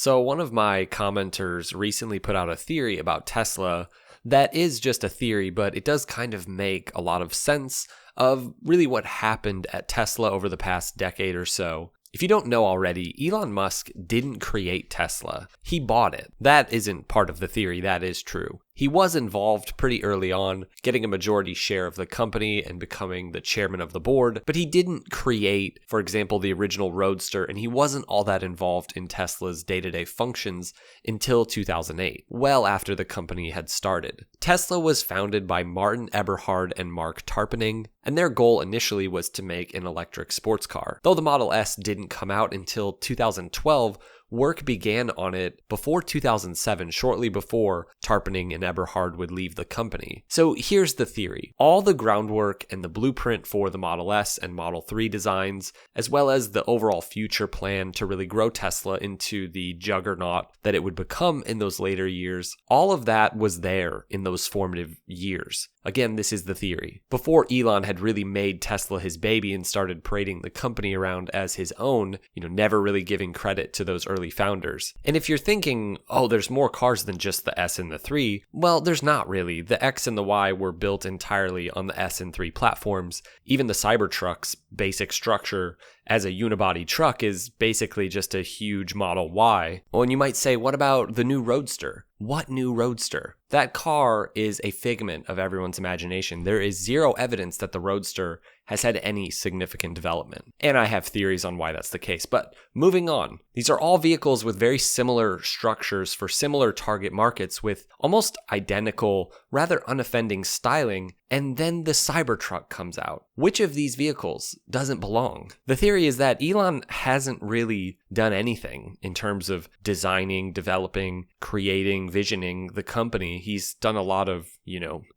So one of my commenters recently put out a theory about Tesla that is just a theory, but it does kind of make a lot of sense of really what happened at Tesla over the past decade or so. If you don't know already, Elon Musk didn't create Tesla. He bought it. That isn't part of the theory, that is true. He was involved pretty early on, getting a majority share of the company and becoming the chairman of the board, but he didn't create, for example, the original Roadster, and he wasn't all that involved in Tesla's day-to-day functions until 2008, well after the company had started. Tesla was founded by Martin Eberhard and Mark Tarpenning, and their goal initially was to make an electric sports car. Though the Model S didn't come out until 2012, work began on it before 2007, shortly before Tarpenning and Eberhard would leave the company. So here's the theory. All the groundwork and the blueprint for the Model S and Model 3 designs, as well as the overall future plan to really grow Tesla into the juggernaut that it would become in those later years, all of that was there in those formative years. Again, this is the theory. Before Elon had really made Tesla his baby and started parading the company around as his own, never really giving credit to those early founders. And if you're thinking, oh, there's more cars than just the S and the 3, well, there's not really. The X and the Y were built entirely on the S and 3 platforms. Even the Cybertruck's basic structure as a unibody truck is basically just a huge Model Y. Well, and you might say, what about the new Roadster? What new Roadster? That car is a figment of everyone's imagination. There is zero evidence that the Roadster has had any significant development. And I have theories on why that's the case. But moving on, these are all vehicles with very similar structures for similar target markets with almost identical, rather unoffending styling. And then the Cybertruck comes out. Which of these vehicles doesn't belong? The theory is that Elon hasn't really done anything in terms of designing, developing, creating, visioning the company. He's done a lot of,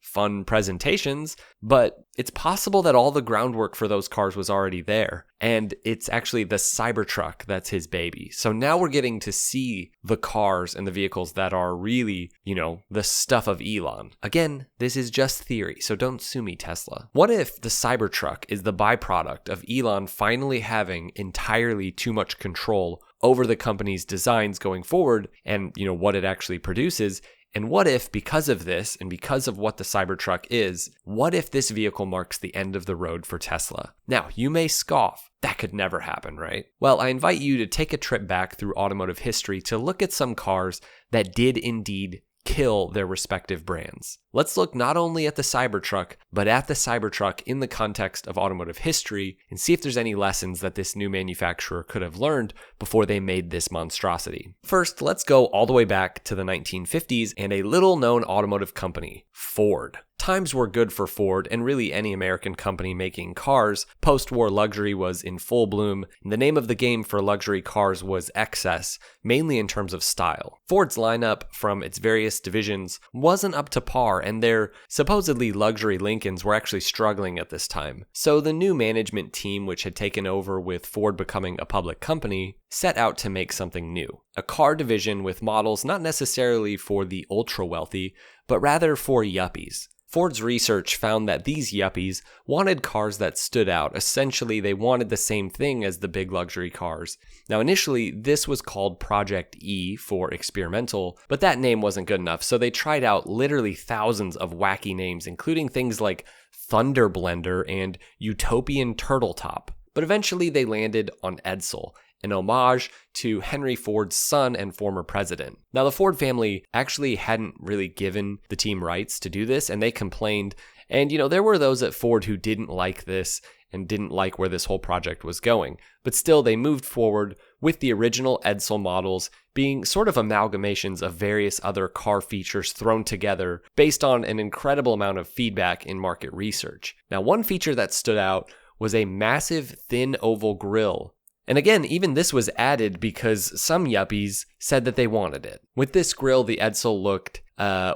fun presentations, but it's possible that all the groundwork for those cars was already there. And it's actually the Cybertruck that's his baby. So now we're getting to see the cars and the vehicles that are really, the stuff of Elon. Again, this is just theory, so don't sue me, Tesla. What if the Cybertruck is the byproduct of Elon finally having entirely too much control over the company's designs going forward and, what it actually produces? And what if, because of this, and because of what the Cybertruck is, what if this vehicle marks the end of the road for Tesla? Now, you may scoff. That could never happen, right? Well, I invite you to take a trip back through automotive history to look at some cars that did indeed kill their respective brands. Let's look not only at the Cybertruck, but at the Cybertruck in the context of automotive history and see if there's any lessons that this new manufacturer could have learned before they made this monstrosity. First, let's go all the way back to the 1950s and a little-known automotive company, Ford. Times were good for Ford and really any American company making cars. Post-war luxury was in full bloom, and the name of the game for luxury cars was excess, mainly in terms of style. Ford's lineup from its various divisions wasn't up to par, and their supposedly luxury Lincolns were actually struggling at this time. So the new management team, which had taken over with Ford becoming a public company, set out to make something new. A car division with models not necessarily for the ultra-wealthy, but rather for yuppies. Ford's research found that these yuppies wanted cars that stood out. Essentially, they wanted the same thing as the big luxury cars. Now, initially, this was called Project E for experimental, but that name wasn't good enough, so they tried out literally thousands of wacky names, including things like Thunder Blender and Utopian Turtle Top. But eventually, they landed on Edsel, an homage to Henry Ford's son and former president. Now, the Ford family actually hadn't really given the team rights to do this, and they complained. And, there were those at Ford who didn't like this and didn't like where this whole project was going. But still, they moved forward with the original Edsel models being sort of amalgamations of various other car features thrown together based on an incredible amount of feedback in market research. Now, one feature that stood out was a massive thin oval grille. And again, even this was added because some yuppies said that they wanted it. With this grille, the Edsel looked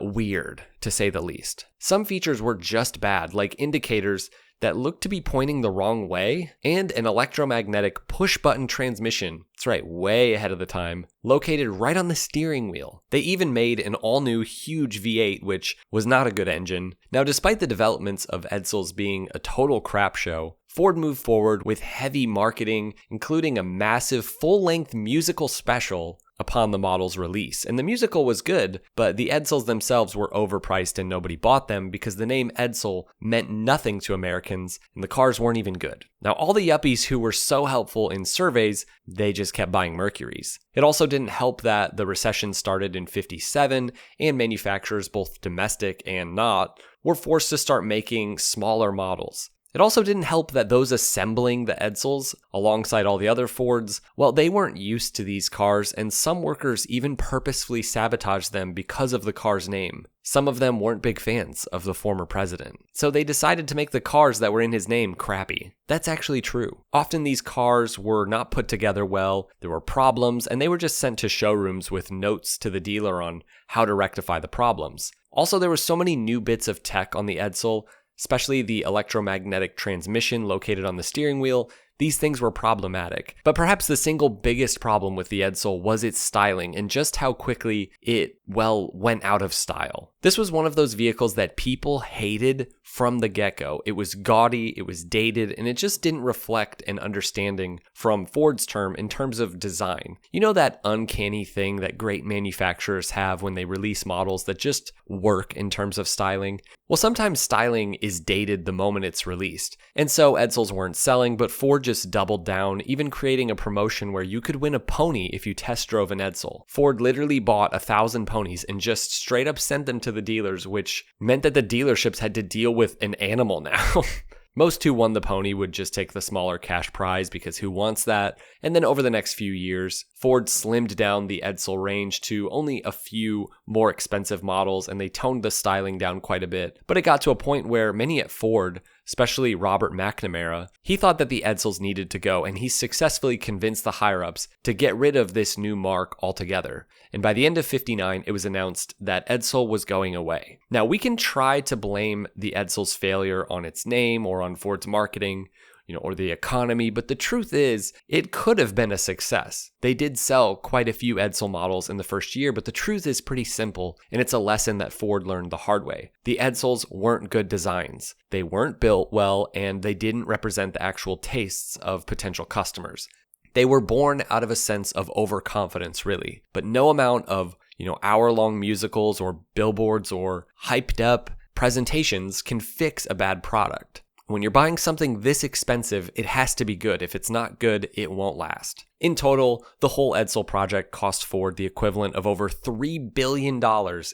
weird, to say the least. Some features were just bad, like indicators that looked to be pointing the wrong way, and an electromagnetic push-button transmission, that's right, way ahead of the time, located right on the steering wheel. They even made an all-new huge V8, which was not a good engine. Now, despite the developments of Edsel's being a total crap show, Ford moved forward with heavy marketing, including a massive full-length musical special upon the model's release. And the musical was good, but the Edsels themselves were overpriced and nobody bought them because the name Edsel meant nothing to Americans and the cars weren't even good. Now, all the yuppies who were so helpful in surveys, they just kept buying Mercuries. It also didn't help that the recession started in '57 and manufacturers, both domestic and not, were forced to start making smaller models. It also didn't help that those assembling the Edsels, alongside all the other Fords, well, they weren't used to these cars, and some workers even purposefully sabotaged them because of the car's name. Some of them weren't big fans of the former president, so they decided to make the cars that were in his name crappy. That's actually true. Often these cars were not put together well, there were problems, and they were just sent to showrooms with notes to the dealer on how to rectify the problems. Also, there were so many new bits of tech on the Edsel, especially the electromagnetic transmission located on the steering wheel. These things were problematic. But perhaps the single biggest problem with the Edsel was its styling and just how quickly it, well, went out of style. This was one of those vehicles that people hated from the get-go. It was gaudy, it was dated, and it just didn't reflect an understanding from Ford's term in terms of design. You know that uncanny thing that great manufacturers have when they release models that just work in terms of styling? Well, sometimes styling is dated the moment it's released. And so Edsels weren't selling, but Ford just doubled down, even creating a promotion where you could win a pony if you test drove an Edsel. Ford literally bought 1,000 ponies and just straight up sent them to the dealers, which meant that the dealerships had to deal with an animal now. Most who won the pony would just take the smaller cash prize because who wants that? And then over the next few years, Ford slimmed down the Edsel range to only a few more expensive models and they toned the styling down quite a bit. But it got to a point where many at Ford, especially Robert McNamara, he thought that the Edsels needed to go and he successfully convinced the higher-ups to get rid of this new mark altogether. And by the end of '59, it was announced that Edsel was going away. Now, we can try to blame the Edsel's failure on its name or on Ford's marketing, or the economy, but the truth is, it could have been a success. They did sell quite a few Edsel models in the first year, but the truth is pretty simple, and it's a lesson that Ford learned the hard way. The Edsels weren't good designs. They weren't built well, and they didn't represent the actual tastes of potential customers. They were born out of a sense of overconfidence, really, but no amount of, hour-long musicals or billboards or hyped up presentations can fix a bad product. When you're buying something this expensive, it has to be good. If it's not good, it won't last. In total, the whole Edsel project cost Ford the equivalent of over $3 billion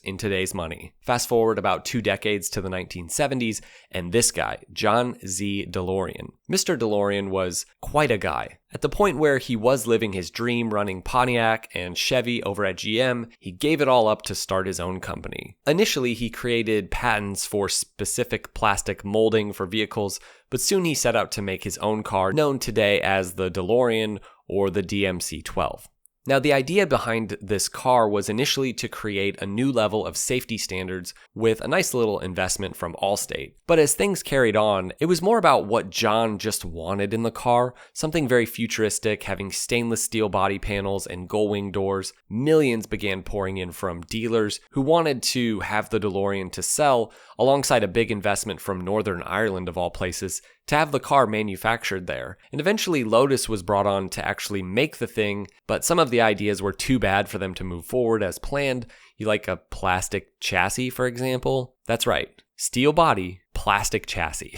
in today's money. Fast forward about 2 decades to the 1970s, and this guy, John Z. DeLorean. Mr. DeLorean was quite a guy. At the point where he was living his dream running Pontiac and Chevy over at GM, he gave it all up to start his own company. Initially, he created patents for specific plastic molding for vehicles, but soon he set out to make his own car, known today as the DeLorean or the DMC-12. Now, the idea behind this car was initially to create a new level of safety standards with a nice little investment from Allstate. But as things carried on, it was more about what John just wanted in the car, something very futuristic, having stainless steel body panels and gull-wing doors. Millions began pouring in from dealers who wanted to have the DeLorean to sell, alongside a big investment from Northern Ireland of all places, to have the car manufactured there. And eventually Lotus was brought on to actually make the thing, but some of the ideas were too bad for them to move forward as planned. You like a plastic chassis, for example? That's right. Steel body, plastic chassis.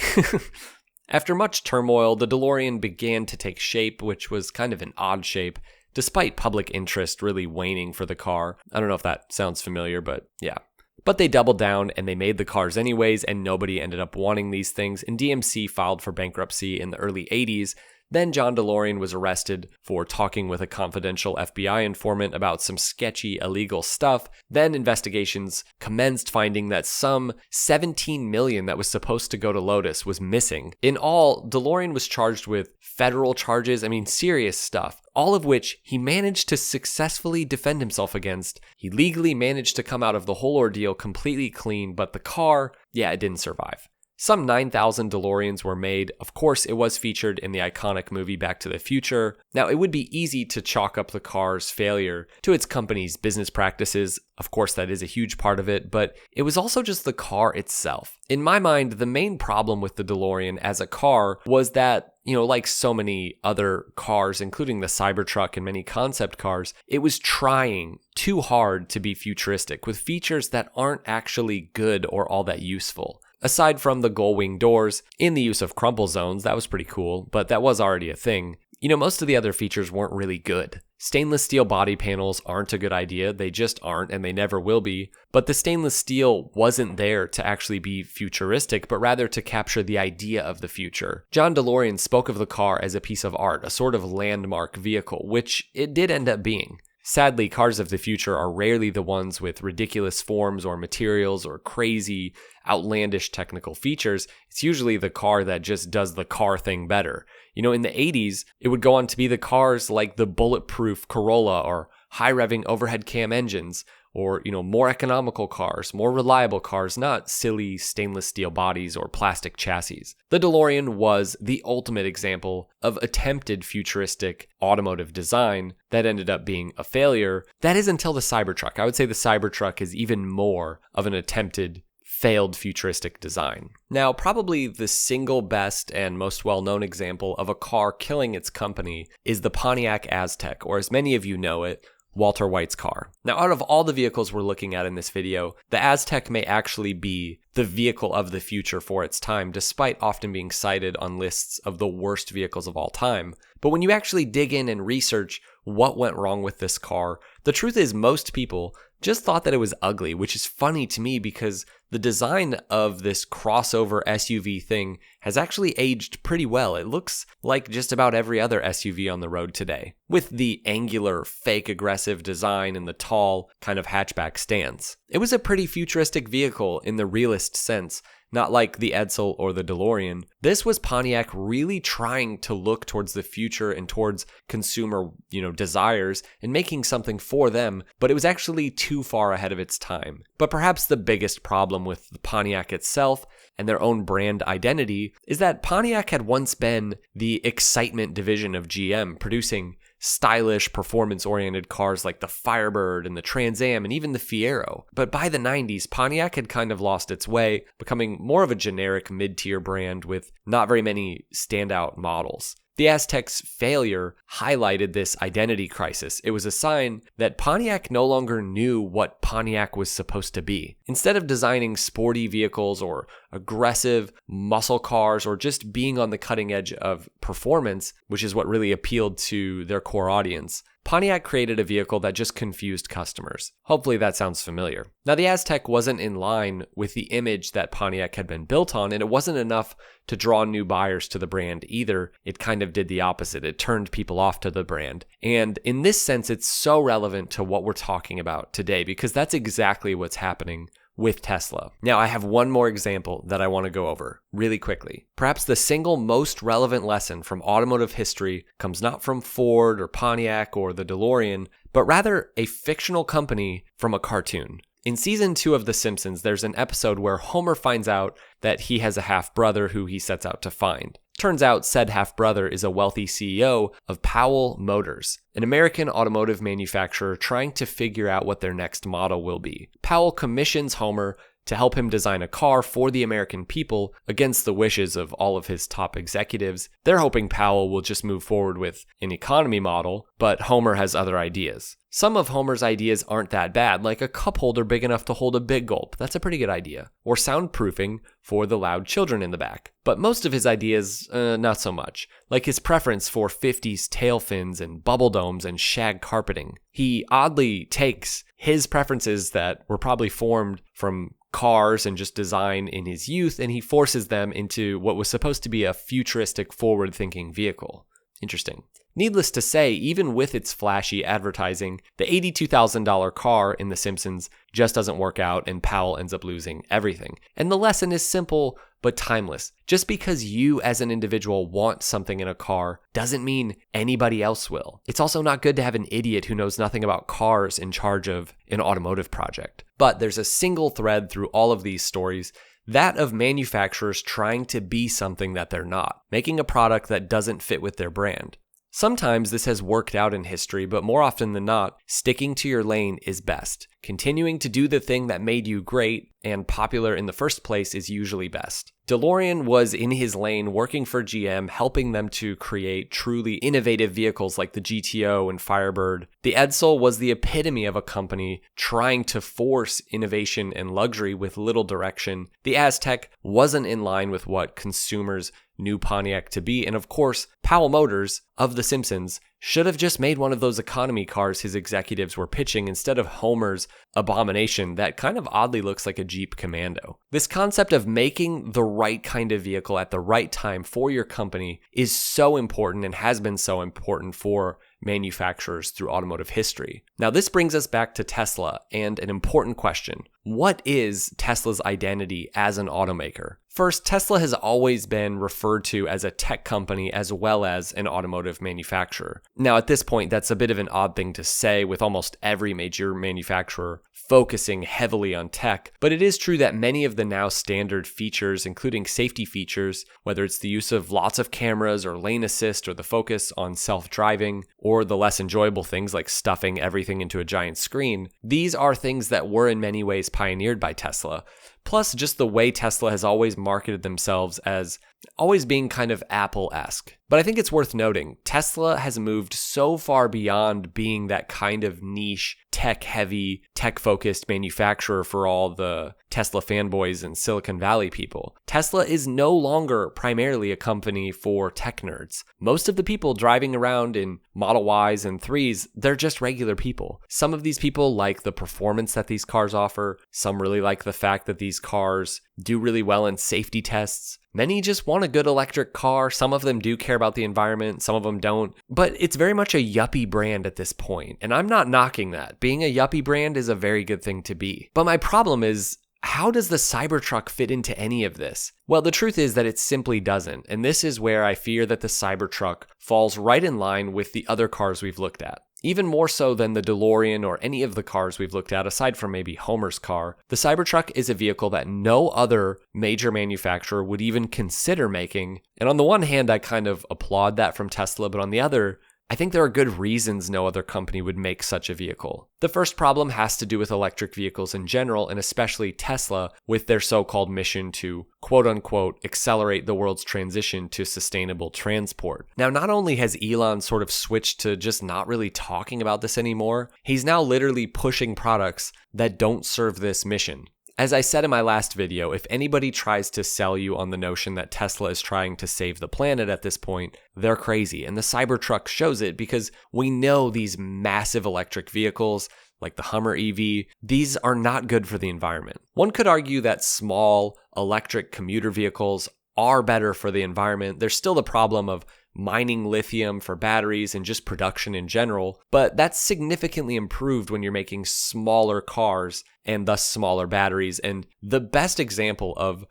After much turmoil, the DeLorean began to take shape, which was kind of an odd shape, despite public interest really waning for the car. I don't know if that sounds familiar, but yeah. But they doubled down and they made the cars anyways, and nobody ended up wanting these things, and DMC filed for bankruptcy in the early 80s. Then John DeLorean was arrested for talking with a confidential FBI informant about some sketchy illegal stuff. Then investigations commenced, finding that some $17 million that was supposed to go to Lotus was missing. In all, DeLorean was charged with federal charges, serious stuff, all of which he managed to successfully defend himself against. He legally managed to come out of the whole ordeal completely clean, but the car, it didn't survive. Some 9,000 DeLoreans were made. Of course, it was featured in the iconic movie Back to the Future. Now, it would be easy to chalk up the car's failure to its company's business practices. Of course, that is a huge part of it, but it was also just the car itself. In my mind, the main problem with the DeLorean as a car was that like so many other cars, including the Cybertruck and many concept cars, it was trying too hard to be futuristic with features that aren't actually good or all that useful. Aside from the gull-wing doors and the use of crumple zones, that was pretty cool, but that was already a thing. Most of the other features weren't really good. Stainless steel body panels aren't a good idea. They just aren't, and they never will be. But the stainless steel wasn't there to actually be futuristic, but rather to capture the idea of the future. John DeLorean spoke of the car as a piece of art, a sort of landmark vehicle, which it did end up being. Sadly, cars of the future are rarely the ones with ridiculous forms or materials or crazy, outlandish technical features. It's usually the car that just does the car thing better. In the 80s, it would go on to be the cars like the bulletproof Corolla or high-revving overhead cam engines, or, more economical cars, more reliable cars, not silly stainless steel bodies or plastic chassis. The DeLorean was the ultimate example of attempted futuristic automotive design that ended up being a failure. That is until the Cybertruck. I would say the Cybertruck is even more of an attempted failed futuristic design. Now, probably the single best and most well-known example of a car killing its company is the Pontiac Aztec, or as many of you know it, Walter White's car. Now, out of all the vehicles we're looking at in this video, the Aztec may actually be the vehicle of the future for its time, despite often being cited on lists of the worst vehicles of all time. But when you actually dig in and research what went wrong with this car, the truth is most people just thought that it was ugly, which is funny to me because the design of this crossover SUV thing has actually aged pretty well. It looks like just about every other SUV on the road today, with the angular, fake aggressive design and the tall kind of hatchback stance. It was a pretty futuristic vehicle in the realist sense, not like the Edsel or the DeLorean. This was Pontiac really trying to look towards the future and towards consumer, desires and making something for them, but it was actually too far ahead of its time. But perhaps the biggest problem with the Pontiac itself and their own brand identity is that Pontiac had once been the excitement division of GM, producing stylish, performance-oriented cars like the Firebird and the Trans Am and even the Fiero. But by the 90s, Pontiac had kind of lost its way, becoming more of a generic mid-tier brand with not very many standout models. The Aztec's failure highlighted this identity crisis. It was a sign that Pontiac no longer knew what Pontiac was supposed to be. Instead of designing sporty vehicles or aggressive muscle cars or just being on the cutting edge of performance, which is what really appealed to their core audience, Pontiac created a vehicle that just confused customers. Hopefully that sounds familiar. Now, the Aztec wasn't in line with the image that Pontiac had been built on, and it wasn't enough to draw new buyers to the brand either. It kind of did the opposite. It turned people off to the brand. And in this sense, it's so relevant to what we're talking about today because that's exactly what's happening with Tesla. Now, I have one more example that I want to go over really quickly. Perhaps the single most relevant lesson from automotive history comes not from Ford or Pontiac or the DeLorean, but rather a fictional company from a cartoon. In season 2 of The Simpsons, there's an episode where Homer finds out that he has a half-brother who he sets out to find. Turns out said half-brother is a wealthy CEO of Powell Motors, an American automotive manufacturer trying to figure out what their next model will be. Powell commissions Homer to help him design a car for the American people against the wishes of all of his top executives. They're hoping Powell will just move forward with an economy model, but Homer has other ideas. Some of Homer's ideas aren't that bad, like a cup holder big enough to hold a big gulp. That's a pretty good idea. Or soundproofing for the loud children in the back. But most of his ideas, not so much. Like his preference for 50s tail fins and bubble domes and shag carpeting. He oddly takes his preferences that were probably formed from cars and just design in his youth, and he forces them into what was supposed to be a futuristic, forward-thinking vehicle. Interesting. Needless to say, even with its flashy advertising, the $82,000 car in The Simpsons just doesn't work out and Powell ends up losing everything. And the lesson is simple but timeless. Just because you as an individual want something in a car doesn't mean anybody else will. It's also not good to have an idiot who knows nothing about cars in charge of an automotive project. But there's a single thread through all of these stories, that of manufacturers trying to be something that they're not, making a product that doesn't fit with their brand. Sometimes this has worked out in history, but more often than not, sticking to your lane is best. Continuing to do the thing that made you great and popular in the first place is usually best. DeLorean was in his lane working for GM, helping them to create truly innovative vehicles like the GTO and Firebird. The Edsel was the epitome of a company trying to force innovation and luxury with little direction. The Aztec wasn't in line with what consumers knew Pontiac to be, and of course, Powell Motors of The Simpsons should have just made one of those economy cars his executives were pitching instead of Homer's abomination that kind of oddly looks like a Jeep Commando. This concept of making the right kind of vehicle at the right time for your company is so important and has been so important for manufacturers through automotive history. Now, this brings us back to Tesla and an important question. What is Tesla's identity as an automaker? First, Tesla has always been referred to as a tech company as well as an automotive manufacturer. Now, at this point, that's a bit of an odd thing to say with almost every major manufacturer focusing heavily on tech, but it is true that many of the now standard features, including safety features, whether it's the use of lots of cameras or lane assist or the focus on self-driving or the less enjoyable things like stuffing everything into a giant screen, these are things that were in many ways pioneered by Tesla. Plus, just the way Tesla has always marketed themselves as always being kind of Apple-esque. But I think it's worth noting, Tesla has moved so far beyond being that kind of niche, tech-heavy, tech-focused manufacturer for all the Tesla fanboys and Silicon Valley people. Tesla is no longer primarily a company for tech nerds. Most of the people driving around in Model Ys and 3s, they're just regular people. Some of these people like the performance that these cars offer. Some really like the fact that these cars do really well in safety tests. Many just want a good electric car. Some of them do care about the environment, some of them don't. But it's very much a yuppie brand at this point, and I'm not knocking that. Being a yuppie brand is a very good thing to be. But my problem is, how does the Cybertruck fit into any of this? Well, the truth is that it simply doesn't, and this is where I fear that the Cybertruck falls right in line with the other cars we've looked at. Even more so than the DeLorean or any of the cars we've looked at, aside from maybe Homer's car, the Cybertruck is a vehicle that no other major manufacturer would even consider making. And on the one hand, I kind of applaud that from Tesla, but on the other, I think there are good reasons no other company would make such a vehicle. The first problem has to do with electric vehicles in general, and especially Tesla with their so-called mission to quote-unquote accelerate the world's transition to sustainable transport. Now, not only has Elon sort of switched to just not really talking about this anymore, he's now literally pushing products that don't serve this mission. As I said in my last video, if anybody tries to sell you on the notion that Tesla is trying to save the planet at this point, they're crazy. And the Cybertruck shows it because we know these massive electric vehicles, like the Hummer EV, these are not good for the environment. One could argue that small electric commuter vehicles are better for the environment. There's still the problem of mining lithium for batteries and just production in general, but that's significantly improved when you're making smaller cars and thus smaller batteries. And the best example of,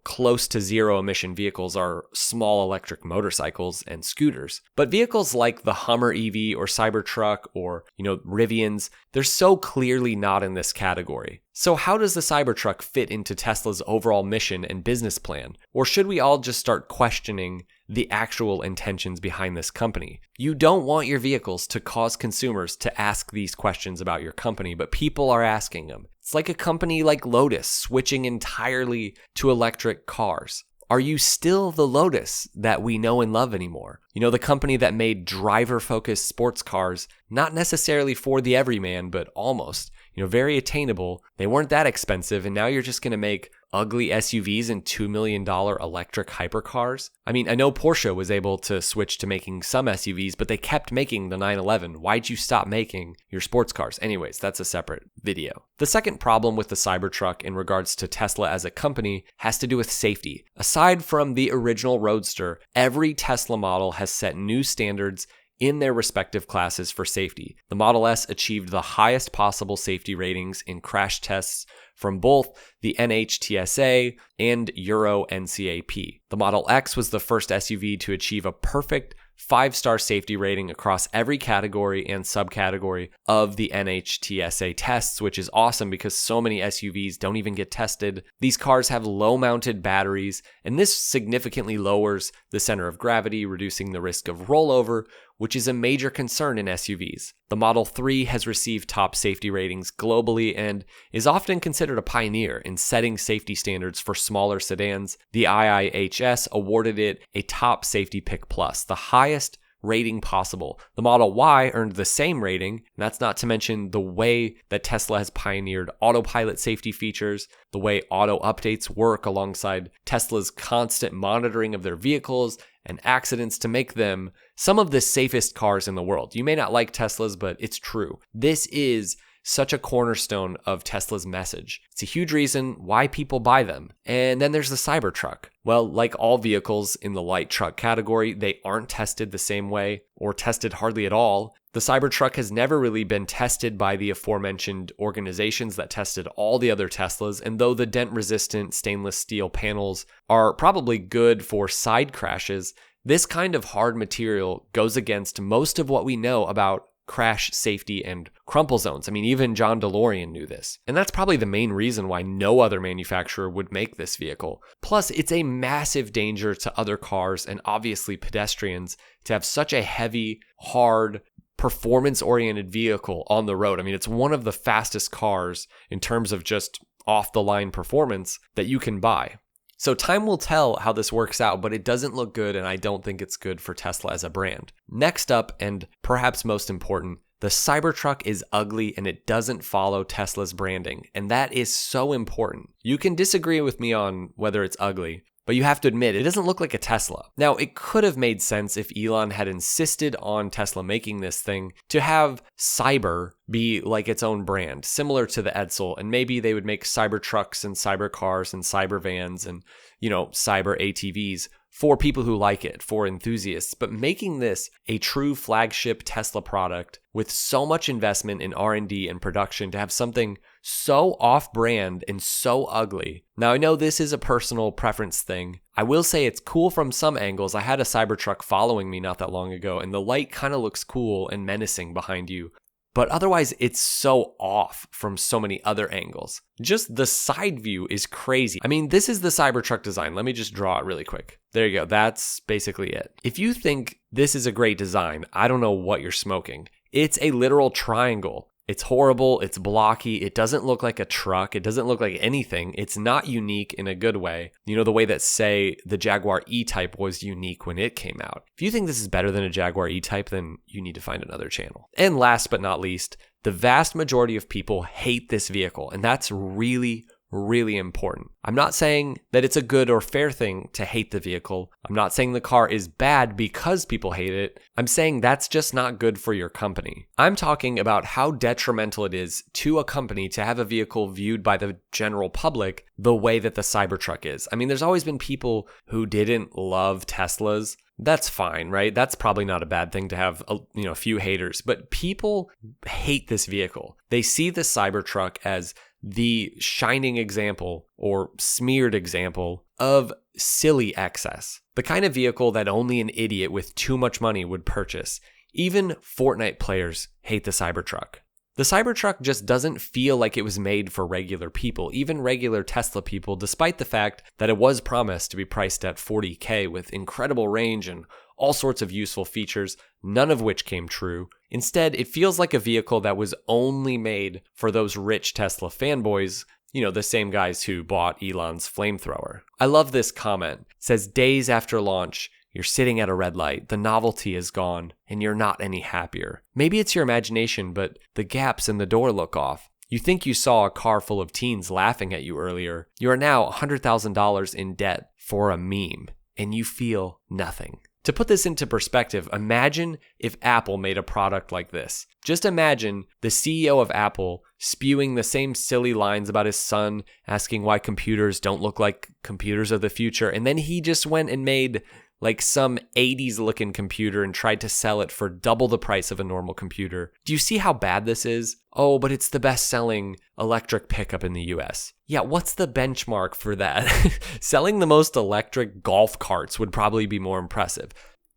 close to zero emission vehicles are small electric motorcycles and scooters. But vehicles like the Hummer EV or Cybertruck or, Rivians, they're so clearly not in this category. So how does the Cybertruck fit into Tesla's overall mission and business plan? Or should we all just start questioning the actual intentions behind this company? You don't want your vehicles to cause consumers to ask these questions about your company, but people are asking them. It's like a company like Lotus switching entirely to electric cars. Are you still the Lotus that we know and love anymore? The company that made driver-focused sports cars, not necessarily for the everyman, but almost. Very attainable. They weren't that expensive, and now you're just going to make ugly SUVs and $2 million electric hypercars? I mean, I know Porsche was able to switch to making some SUVs, but they kept making the 911. Why'd you stop making your sports cars? Anyways, that's a separate video. The second problem with the Cybertruck in regards to Tesla as a company has to do with safety. Aside from the original Roadster, every Tesla model has set new standards in their respective classes for safety. The Model S achieved the highest possible safety ratings in crash tests from both the NHTSA and Euro NCAP. The Model X was the first SUV to achieve a perfect 5-star safety rating across every category and subcategory of the NHTSA tests, which is awesome because so many SUVs don't even get tested. These cars have low-mounted batteries, and this significantly lowers the center of gravity, reducing the risk of rollover, which is a major concern in SUVs. The Model 3 has received top safety ratings globally and is often considered a pioneer in setting safety standards for smaller sedans. The IIHS awarded it a top safety pick plus, the highest rating possible. The Model Y earned the same rating, and that's not to mention the way that Tesla has pioneered autopilot safety features, the way auto updates work alongside Tesla's constant monitoring of their vehicles and accidents to make them some of the safest cars in the world. You may not like Teslas, but it's true. This is such a cornerstone of Tesla's message. It's a huge reason why people buy them. And then there's the Cybertruck. Well, like all vehicles in the light truck category, they aren't tested the same way or tested hardly at all. The Cybertruck has never really been tested by the aforementioned organizations that tested all the other Teslas, and though the dent-resistant stainless steel panels are probably good for side crashes, this kind of hard material goes against most of what we know about crash safety and crumple zones. I mean, even John DeLorean knew this. And that's probably the main reason why no other manufacturer would make this vehicle. Plus, it's a massive danger to other cars and obviously pedestrians to have such a heavy, hard, performance-oriented vehicle on the road. I mean, it's one of the fastest cars in terms of just off-the-line performance that you can buy. So time will tell how this works out, but it doesn't look good, and I don't think it's good for Tesla as a brand. Next up, and perhaps most important, the Cybertruck is ugly and it doesn't follow Tesla's branding, and that is so important. You can disagree with me on whether it's ugly, but you have to admit, it doesn't look like a Tesla. Now, it could have made sense if Elon had insisted on Tesla making this thing to have Cyber be like its own brand, similar to the Edsel, and maybe they would make Cybertrucks and Cybercars and Cybervans and, Cyber ATVs for people who like it, for enthusiasts. But making this a true flagship Tesla product with so much investment in R&D and production to have something so off-brand and so ugly. Now, I know this is a personal preference thing. I will say it's cool from some angles. I had a Cybertruck following me not that long ago, and the light kind of looks cool and menacing behind you. But otherwise, it's so off from so many other angles. Just the side view is crazy. I mean, this is the Cybertruck design. Let me just draw it really quick. There you go. That's basically it. If you think this is a great design, I don't know what you're smoking. It's a literal triangle. It's horrible, it's blocky, it doesn't look like a truck, it doesn't look like anything. It's not unique in a good way. The way that, say, the Jaguar E-Type was unique when it came out. If you think this is better than a Jaguar E-Type, then you need to find another channel. And last but not least, the vast majority of people hate this vehicle, and that's really important. I'm not saying that it's a good or fair thing to hate the vehicle. I'm not saying the car is bad because people hate it. I'm saying that's just not good for your company. I'm talking about how detrimental it is to a company to have a vehicle viewed by the general public the way that the Cybertruck is. I mean, there's always been people who didn't love Teslas. That's fine, right? That's probably not a bad thing to have a few haters, but people hate this vehicle. They see the Cybertruck as the shining example or smeared example of silly excess. The kind of vehicle that only an idiot with too much money would purchase. Even Fortnite players hate the Cybertruck. The Cybertruck just doesn't feel like it was made for regular people, even regular Tesla people, despite the fact that it was promised to be priced at $40,000 with incredible range and all sorts of useful features, none of which came true. Instead, it feels like a vehicle that was only made for those rich Tesla fanboys, the same guys who bought Elon's flamethrower. I love this comment. It says, days after launch, you're sitting at a red light, the novelty is gone, and you're not any happier. Maybe it's your imagination, but the gaps in the door look off. You think you saw a car full of teens laughing at you earlier. You are now $100,000 in debt for a meme, and you feel nothing. To put this into perspective, imagine if Apple made a product like this. Just imagine the CEO of Apple spewing the same silly lines about his son, asking why computers don't look like computers of the future, and then he just went and made like some 80s looking computer and tried to sell it for double the price of a normal computer. Do you see how bad this is? Oh, but it's the best selling electric pickup in the US. Yeah, what's the benchmark for that? Selling the most electric golf carts would probably be more impressive.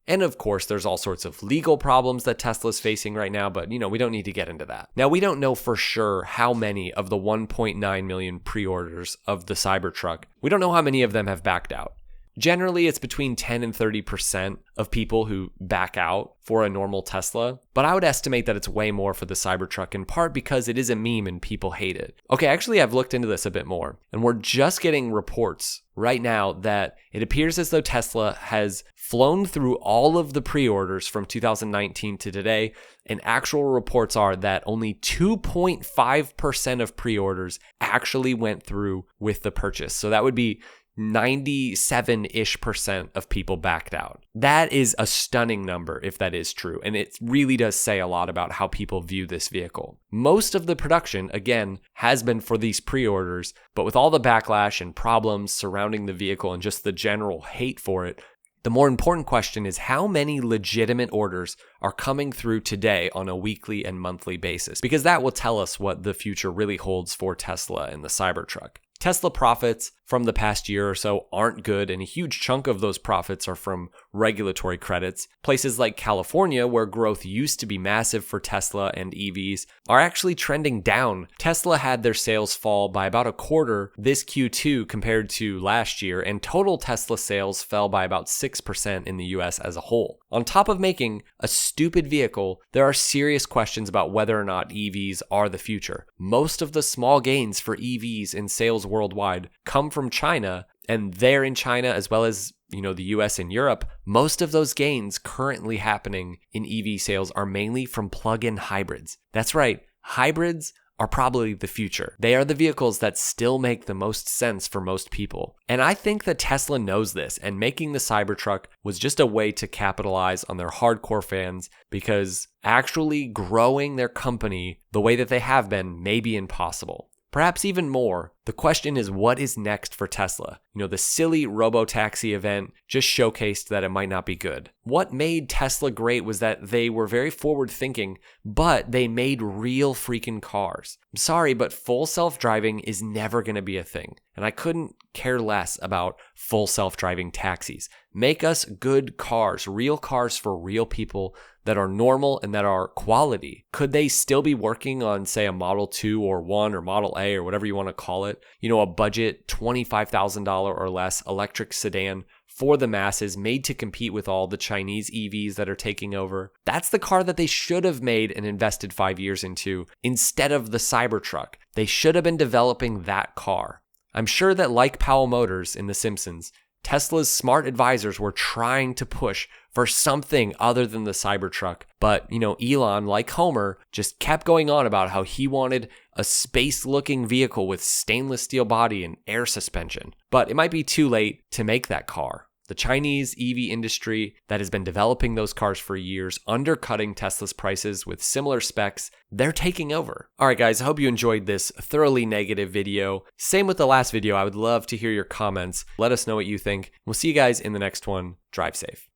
And of course, there's all sorts of legal problems that Tesla's facing right now, but we don't need to get into that. Now, we don't know for sure how many of the 1.9 million pre-orders of the Cybertruck, we don't know how many of them have backed out. Generally, it's between 10 and 30% of people who back out for a normal Tesla, but I would estimate that it's way more for the Cybertruck, in part because it is a meme and people hate it. Okay, actually, I've looked into this a bit more, and we're just getting reports right now that it appears as though Tesla has flown through all of the pre-orders from 2019 to today, and actual reports are that only 2.5% of pre-orders actually went through with the purchase. So that would be 97-ish% of people backed out. That is a stunning number if that is true, and it really does say a lot about how people view this vehicle. Most of the production, again, has been for these pre-orders, but with all the backlash and problems surrounding the vehicle and just the general hate for it, the more important question is how many legitimate orders are coming through today on a weekly and monthly basis, because that will tell us what the future really holds for Tesla and the Cybertruck. Tesla profits from the past year or so aren't good, and a huge chunk of those profits are from regulatory credits. Places like California, where growth used to be massive for Tesla and EVs, are actually trending down. Tesla had their sales fall by about a quarter this Q2 compared to last year, and total Tesla sales fell by about 6% in the US as a whole. On top of making a stupid vehicle, there are serious questions about whether or not EVs are the future. Most of the small gains for EVs in sales worldwide come from China, and there in China, as well as the US and Europe, most of those gains currently happening in EV sales are mainly from plug-in hybrids. That's right, hybrids are probably the future. They are the vehicles that still make the most sense for most people. And I think that Tesla knows this, and making the Cybertruck was just a way to capitalize on their hardcore fans, because actually growing their company the way that they have been may be impossible. Perhaps even more, the question is what is next for Tesla? The silly robotaxi event just showcased that it might not be good. What made Tesla great was that they were very forward thinking, but they made real freaking cars. I'm sorry, but full self-driving is never going to be a thing. And I couldn't care less about full self-driving taxis. Make us good cars for real people that are normal and that are quality. Could they still be working on, say, a Model 2 or 1 or Model A or whatever you want to call it? A budget $25,000 or less electric sedan for the masses, made to compete with all the Chinese EVs that are taking over. That's the car that they should have made and invested 5 years into instead of the Cybertruck. They should have been developing that car. I'm sure that, like Powell Motors in The Simpsons, Tesla's smart advisors were trying to push for something other than the Cybertruck. But, Elon, like Homer, just kept going on about how he wanted a space-looking vehicle with stainless steel body and air suspension. But it might be too late to make that car. The Chinese EV industry that has been developing those cars for years, undercutting Tesla's prices with similar specs, they're taking over. All right, guys, I hope you enjoyed this thoroughly negative video. Same with the last video. I would love to hear your comments. Let us know what you think. We'll see you guys in the next one. Drive safe.